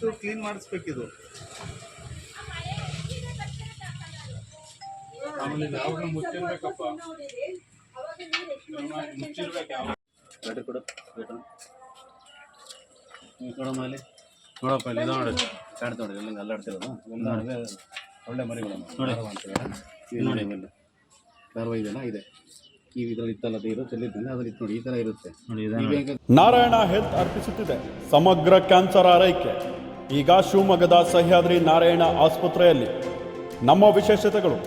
First clean ಮಾಡಿಸ್ಬೇಕಿದು. ಆಮೇಲೆ ಯಾವಾಗ ಮುಚ್ಚಿರ್ಬೇಕಪ್ಪ, ಮುಚ್ಚಿರ್ಬೇಕು ಯಾವ ಬ್ಯಾಟ್ರಿ ಕೊಡು ಕೊಡೋ ಮೇಲೆ ನೋಡಪ್ಪ ಇಲ್ಲಿ ನೋಡಿ ಕಾಣ್ತಾ ನೋಡಿ ಎಲ್ಲ ಅಲ್ಲಾಡ್ತಿರೋದು ಒಳ್ಳೆ ಮರಿಗಳು ನೋಡಿ ನೋಡಿ ಇವೆಲ್ಲ ಧಾರವಾಡ ಇದೆಲ್ಲ ಇದೆ ಈ ಇದರಲ್ಲಿ ಇತ್ತಲ್ಲ ನೀರು ಚೆಲ್ಲಿದ್ದಾನೆ ಅದ್ರಲ್ಲಿ ನೋಡಿ ಈ ಥರ ಇರುತ್ತೆ ನೋಡಿ. ನಾರಾಯಣ ಹೆಲ್ತ್ ಅರ್ಪಿಸುತ್ತಿದೆ ಸಮಗ್ರ ಕ್ಯಾನ್ಸರ್ ಆರೈಕೆ. ಈಗ ಶಿವಮೊಗ್ಗದ ಸಹ್ಯಾದ್ರಿ ನಾರಾಯಣ ಆಸ್ಪತ್ರೆಯಲ್ಲಿ ನಮ್ಮ ವಿಶೇಷತೆಗಳು: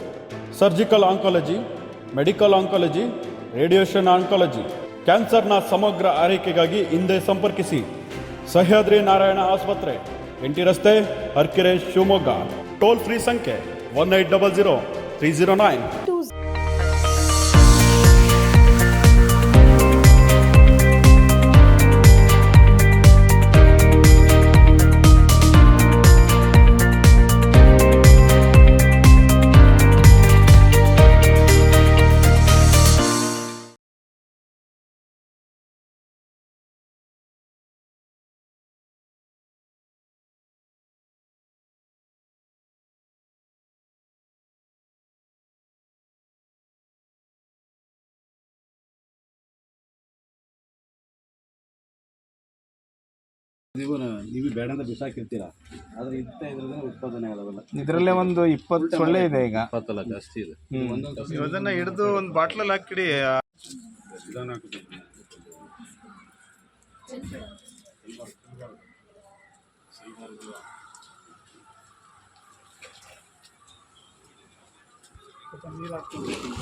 surgical oncology, medical oncology, radiation oncology. ಕ್ಯಾನ್ಸರ್ನ ಸಮಗ್ರ ಆರೈಕೆಗಾಗಿ ಹಿಂದೆ ಸಂಪರ್ಕಿಸಿ ಸಹ್ಯಾದ್ರಿ ನಾರಾಯಣ ಆಸ್ಪತ್ರೆ, ಎಂಟಿ ರಸ್ತೆ, ಹರ್ಕೆರೆ, ಶಿವಮೊಗ್ಗ. ಟೋಲ್ ಫ್ರೀ ಸಂಖ್ಯೆ 1800 309ನೀವು ಬೇಡ ಅಂತ ಬಿಸಾಕಿರ್ತೀರಾ, ಆದ್ರೆ ಇದ್ರಲ್ಲೇ ಉತ್ಪಾದನೆ ಆಗೋದಲ್ಲ. ಇದರಲ್ಲೇ ಒಂದು 20 ಸೊಳ್ಳೆ ಇದೆ ಈಗ. 20 ಜಾಸ್ತಿ ಇದೆ. ಇದನ್ನ ಹಿಡಿದು ಒಂದು ಬಾಟ್ಲಲ್ಲಿ ಹಾಕಿಡಿ. ನೀರು ಹಾಕ್ತೀವಿ.